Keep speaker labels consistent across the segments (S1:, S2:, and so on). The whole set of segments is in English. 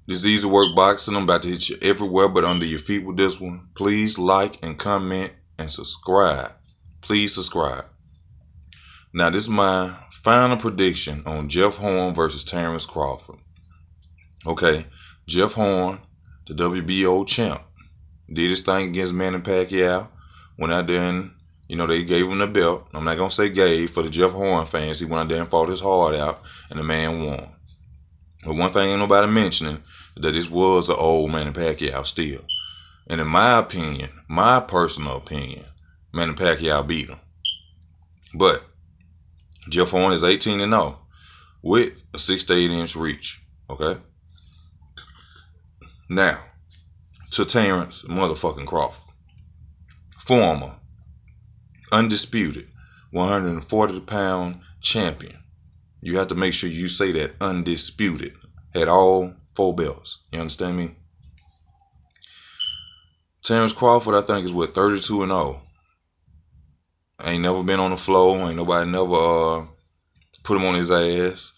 S1: This easy work boxing. I'm about to hit you everywhere but under your feet with this one. Please like and comment and subscribe. Please subscribe. Now, this is my final prediction on Jeff Horn versus Terrance Crawford. Okay, Jeff Horn, the WBO champ, did his thing against Manny Pacquiao. Went out there and, they gave him the belt. I'm not going to say gave for the Jeff Horn fans. He went out there and fought his heart out, and the man won. But one thing ain't nobody mentioning is that this was an old Manny Pacquiao still. And in my opinion, my personal opinion, Manny Pacquiao beat him. But Jeff Horn is 18-0 with a 6 to 8 inch reach. Okay? Now, to Terrance motherfucking Crawford. Former, undisputed, 140-pound champion. You have to make sure you say that undisputed. Had all 4 belts. You understand me? Terrance Crawford, I think, is 32-0. Ain't never been on the floor. Ain't nobody never put him on his ass.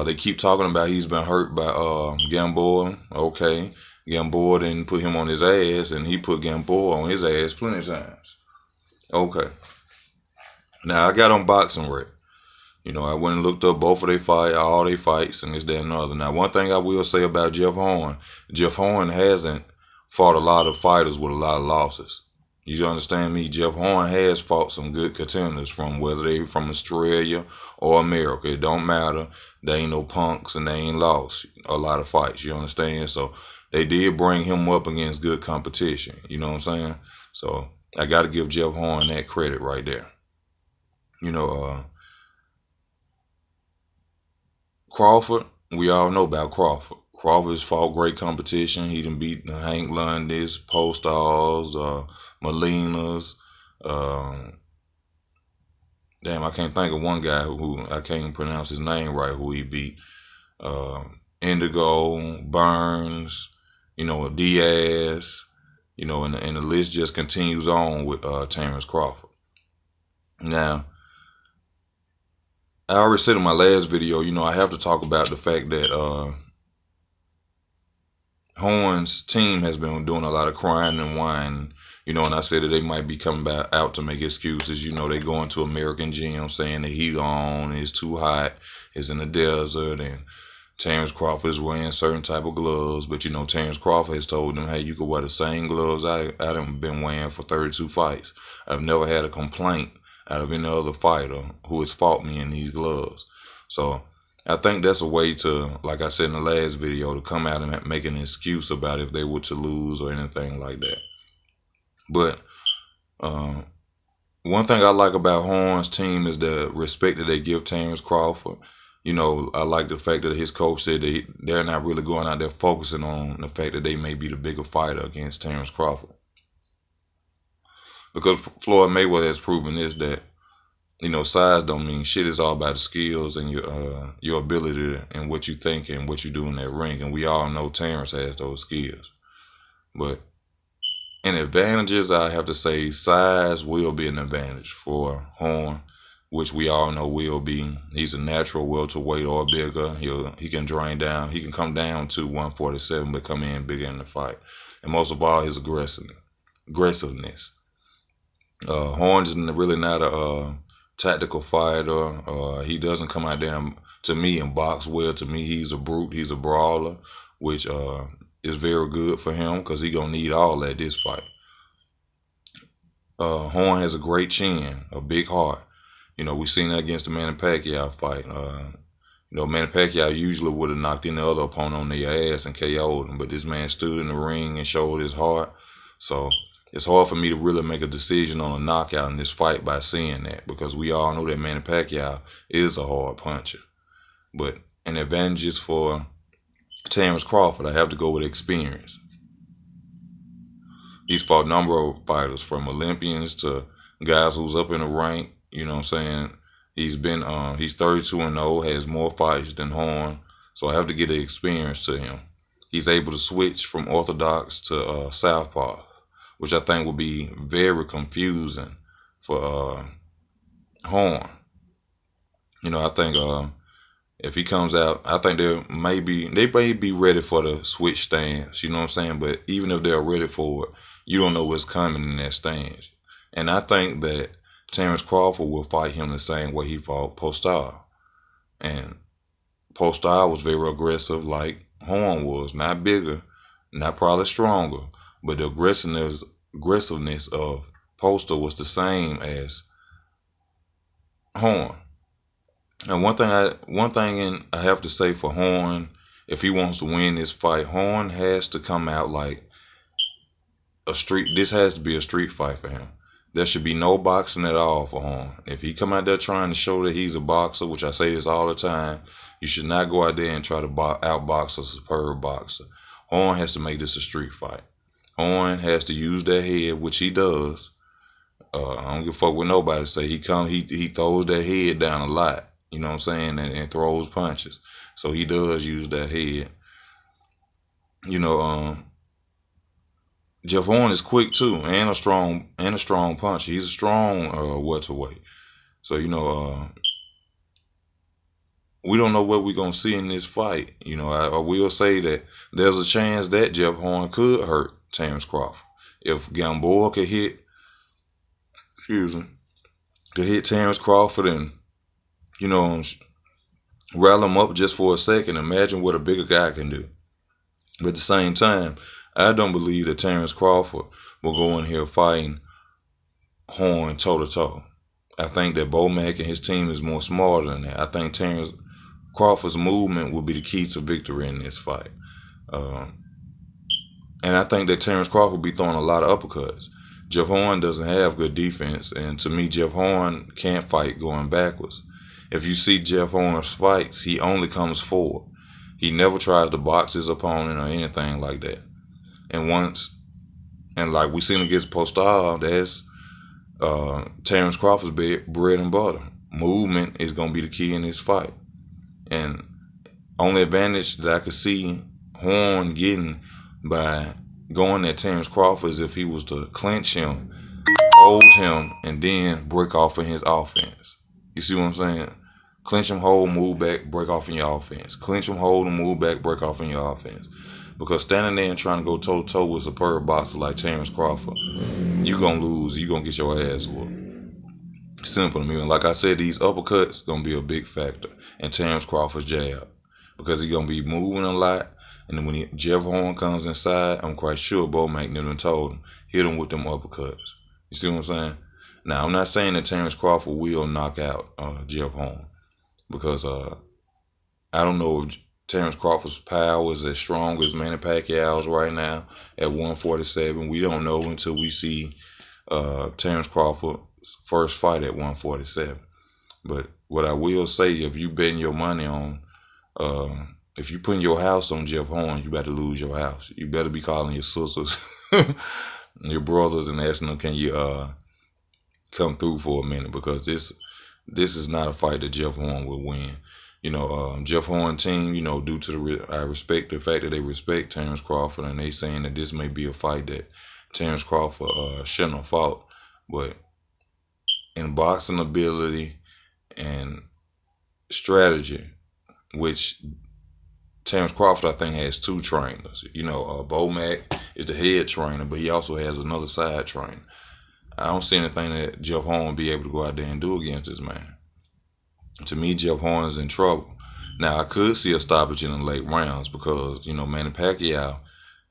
S1: They keep talking about he's been hurt by Gamboa. Okay. Gamboa didn't put him on his ass, and he put Gamboa on his ass plenty of times. Okay. Now, I got on Boxing Rec. I went and looked up both of all their fights, and this, that, and other. Now, one thing I will say about Jeff Horn hasn't fought a lot of fighters with a lot of losses. You understand me? Jeff Horn has fought some good contenders from whether they from Australia or America. It don't matter. They ain't no punks, and they ain't lost a lot of fights. You understand? So they did bring him up against good competition. You know what I'm saying? So I got to give Jeff Horn that credit right there. Crawford, we all know about Crawford. Crawford's fought great competition. He done beat Hank Lundy's, Postals, Molina's. Damn, I can't think of one guy who I can't even pronounce his name right, who he beat. Indigo, Burns, Diaz, and the list just continues on with Terrance Crawford. Now, I already said in my last video, I have to talk about the fact that Horn's team has been doing a lot of crying and whining, and I said that they might be coming back out to make excuses. They go into American Gym saying the heat on, it's too hot, it's in the desert, and Terrance Crawford is wearing certain type of gloves. But, Terrance Crawford has told them, hey, you could wear the same gloves I've been wearing for 32 fights. I've never had a complaint out of any other fighter who has fought me in these gloves. So I think that's a way to, like I said in the last video, to come out and make an excuse about if they were to lose or anything like that. But one thing I like about Horn's team is the respect that they give Terrance Crawford. I like the fact that his coach said that they're not really going out there focusing on the fact that they may be the bigger fighter against Terrance Crawford. Because Floyd Mayweather has proven this, that, size don't mean shit. It's all about the skills and your ability and what you think and what you do in that ring. And we all know Terrance has those skills. But in advantages, I have to say size will be an advantage for Horn, which we all know will be. He's a natural welterweight or bigger. He can drain down. He can come down to 147 but come in bigger in the fight. And most of all, his aggressiveness. Horn is really not a tactical fighter. He doesn't come out there to me and box well. To me, he's a brute. He's a brawler, which is very good for him because he's going to need all that this fight. Horn has a great chin, a big heart. We seen that against the Manny Pacquiao fight. Manny Pacquiao usually would have knocked any other opponent on their ass and KO'd him, but this man stood in the ring and showed his heart. So it's hard for me to really make a decision on a knockout in this fight by seeing that, because we all know that Manny Pacquiao is a hard puncher. But an advantage for Terrance Crawford, I have to go with experience. He's fought a number of fighters, from Olympians to guys who's up in the rank. You know what I'm saying? He's 32-0, has more fights than Horn. So I have to get the experience to him. He's able to switch from orthodox to southpaw, which I think will be very confusing for Horn. I think If he comes out, I think they may be ready for the switch stance. You know what I'm saying? But even if they're ready for it, you don't know what's coming in that stance. And I think that Terrance Crawford will fight him the same way he fought Postal. And Postal was very aggressive, like Horn was, not bigger, not probably stronger, but the aggressiveness of Postal was the same as Horn. And I have to say for Horn, if he wants to win this fight, Horn has to come out like a street. This has to be a street fight for him. There should be no boxing at all for Horn. If he come out there trying to show that he's a boxer, which I say this all the time, you should not go out there and try to outbox a superb boxer. Horn has to make this a street fight. Horn has to use that head, which he does. I don't give a fuck what nobody say. He throws that head down a lot. You know what I'm saying, and throws punches. So he does use that head. You know, Jeff Horn is quick too, and a strong puncher. He's a strong welterweight. So we don't know what we're gonna see in this fight. I will say that there's a chance that Jeff Horn could hurt Terrance Crawford if Gamboa could hit Terrance Crawford and rattle him up just for a second. Imagine what a bigger guy can do. But at the same time, I don't believe that Terrance Crawford will go in here fighting Horn toe-to-toe. I think that Bomac and his team is more smarter than that. I think Terrance Crawford's movement will be the key to victory in this fight. And I think that Terrance Crawford will be throwing a lot of uppercuts. Jeff Horn doesn't have good defense, and to me, Jeff Horn can't fight going backwards. If you see Jeff Horn's fights, he only comes forward. He never tries to box his opponent or anything like that. And like we seen against Postal, that's Terrance Crawford's bread and butter. Movement is going to be the key in this fight. And only advantage that I could see Horn getting by going at Terrance Crawford is if he was to clinch him, hold him, and then break off in his offense. You see what I'm saying? Clinch him, hold, move back, break off in your offense. Clinch him, hold, and move back, break off in your offense. Because standing there and trying to go toe-to-toe with a superb boxer like Terrance Crawford, you're going to lose. You're going to get your ass whooped. Simple to me. And like I said, these uppercuts going to be a big factor in Terrance Crawford's jab. Because he's going to be moving a lot. And then when Jeff Horn comes inside, I'm quite sure Bomac done told him, hit him with them uppercuts. You see what I'm saying? Now, I'm not saying that Terrance Crawford will knock out Jeff Horn. Because I don't know if Terrance Crawford's power is as strong as Manny Pacquiao's right now at 147. We don't know until we see Terrance Crawford's first fight at 147. But what I will say, if you betting your money on, if you putting your house on Jeff Horn, you better lose your house. You better be calling your sisters, your brothers, and asking them, can you come through for a minute? Because this is not a fight that Jeff Horn will win. Jeff Horn team, due to I respect the fact that they respect Terrance Crawford, and they saying that this may be a fight that Terrance Crawford shouldn't have fought. But in boxing ability and strategy, which Terrance Crawford, I think, has two trainers. Bomac is the head trainer, but he also has another side trainer. I don't see anything that Jeff Horn will be able to go out there and do against this man. To me, Jeff Horn is in trouble. Now, I could see a stoppage in the late rounds because, Manny Pacquiao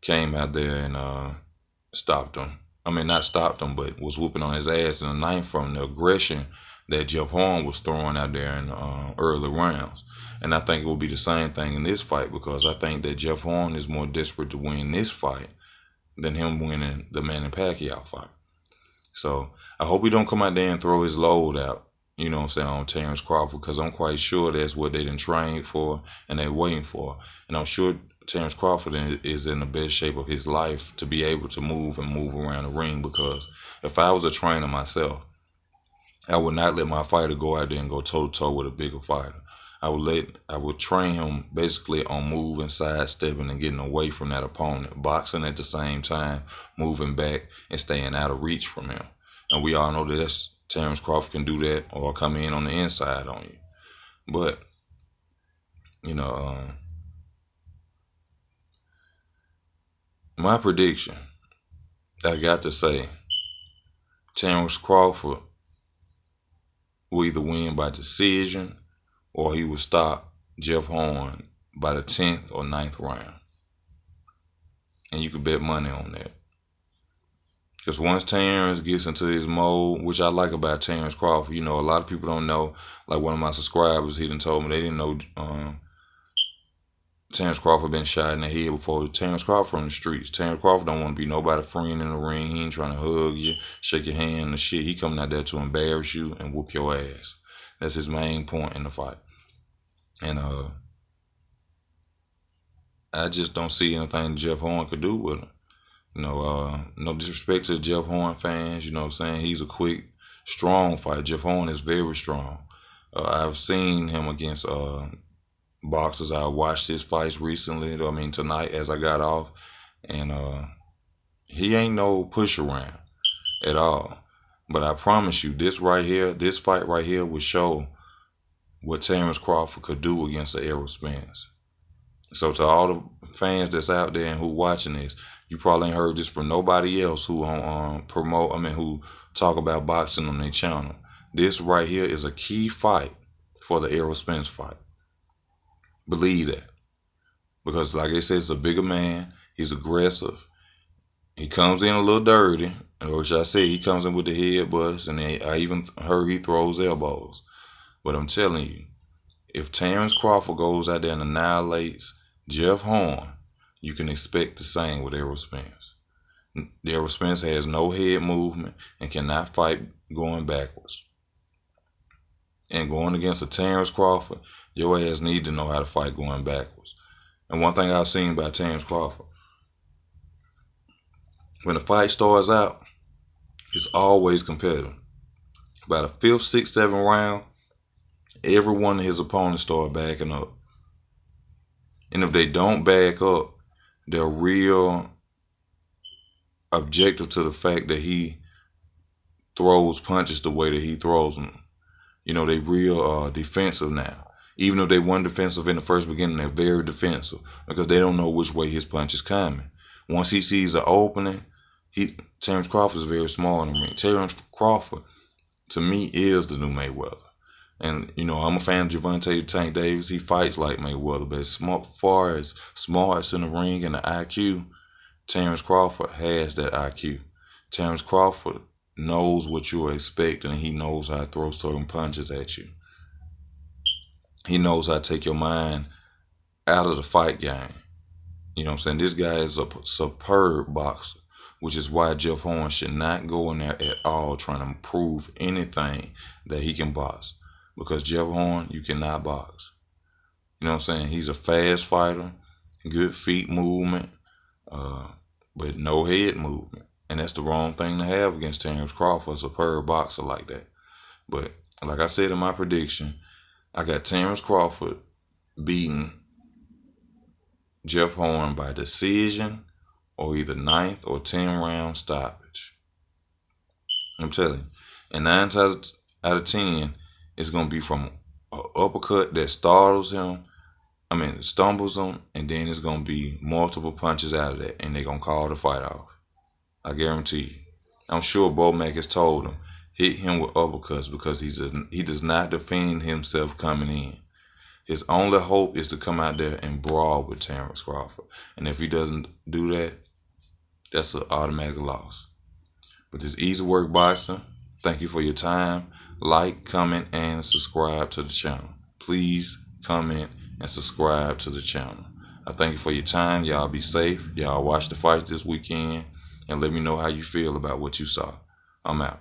S1: came out there and stopped him. I mean, not stopped him, but was whooping on his ass in the ninth from the aggression that Jeff Horn was throwing out there in early rounds. And I think it will be the same thing in this fight because I think that Jeff Horn is more desperate to win this fight than him winning the Manny Pacquiao fight. So I hope he don't come out there and throw his load out, on Terrance Crawford, because I'm quite sure that's what they done trained for and they're waiting for. And I'm sure Terrance Crawford is in the best shape of his life to be able to move around the ring, because if I was a trainer myself, I would not let my fighter go out there and go toe-to-toe with a bigger fighter. I would train him basically on moving, sidestepping, and getting away from that opponent, boxing at the same time, moving back and staying out of reach from him. And we all know that Terrance Crawford can do that or come in on the inside on you. But You know, my prediction, I got to say, Terrance Crawford will either win by decision or he will stop Jeff Horn by the 10th or ninth round. And you can bet money on that. Because once Terrance gets into his mode, which I like about Terrance Crawford, a lot of people don't know. Like one of my subscribers, he done told me they didn't know Terrance Crawford been shot in the head before. Terrance Crawford on the streets. Terrance Crawford don't want to be nobody friend in the ring. He ain't trying to hug you, shake your hand and shit. He coming out there to embarrass you and whoop your ass. That's his main point in the fight. And I just don't see anything Jeff Horn could do with him. No disrespect to the Jeff Horn fans, you know what I'm saying? He's a quick, strong fighter. Jeff Horn is very strong. I've seen him against boxers. I watched his fights recently, tonight as I got off. And he ain't no push around at all. But I promise you, this fight right here will show what Terrance Crawford could do against the Errol Spence. So to all the fans that's out there and who watching this, you probably ain't heard this from nobody else who who talk about boxing on their channel. This right here is a key fight for the Errol Spence fight. Believe that. Because like they say, it's a bigger man. He's aggressive. He comes in a little dirty. Or should I say, he comes in with the head bust, and I even heard he throws elbows. But I'm telling you, if Terrance Crawford goes out there and annihilates Jeff Horn, you can expect the same with Errol Spence. Errol Spence has no head movement and cannot fight going backwards. And going against a Terrance Crawford, your ass need to know how to fight going backwards. And one thing I've seen by Terrance Crawford, when the fight starts out, it's always competitive. By the 5th, 6th, 7th round, every one of his opponents start backing up. And if they don't back up, they're real objective to the fact that he throws punches the way that he throws them. They real defensive now. Even if they weren't defensive in the first beginning, they're very defensive because they don't know which way his punch is coming. Once he sees an opening, Terrance Crawford is very small in the ring. Terrance Crawford, to me, is the new Mayweather. And, I'm a fan of Gervonta Tank Davis. He fights like Mayweather. But as far as smarts in the ring and the IQ, Terrance Crawford has that IQ. Terrance Crawford knows what you're expecting, and he knows how to throw certain punches at you. He knows how to take your mind out of the fight game. You know what I'm saying? This guy is a superb boxer, which is why Jeff Horn should not go in there at all trying to prove anything that he can box. Because Jeff Horn, you cannot box. You know what I'm saying? He's a fast fighter, good feet movement, but no head movement. And that's the wrong thing to have against Terrance Crawford, a superb boxer like that. But like I said in my prediction, I got Terrance Crawford beating Jeff Horn by decision or either 9th or 10th round stoppage. I'm telling you. And 9 times out of 10, it's going to be from an uppercut that stumbles him, and then it's going to be multiple punches out of that, and they're going to call the fight off. I guarantee you. I'm sure Bomac has told him, hit him with uppercuts because he does not defend himself coming in. His only hope is to come out there and brawl with Terrance Crawford. And if he doesn't do that, that's an automatic loss. But this Easy Work Boxing, thank you for your time. Like, comment, and subscribe to the channel. Please comment and subscribe to the channel. I thank you for your time. Y'all be safe. Y'all watch the fights this weekend and let me know how you feel about what you saw. I'm out.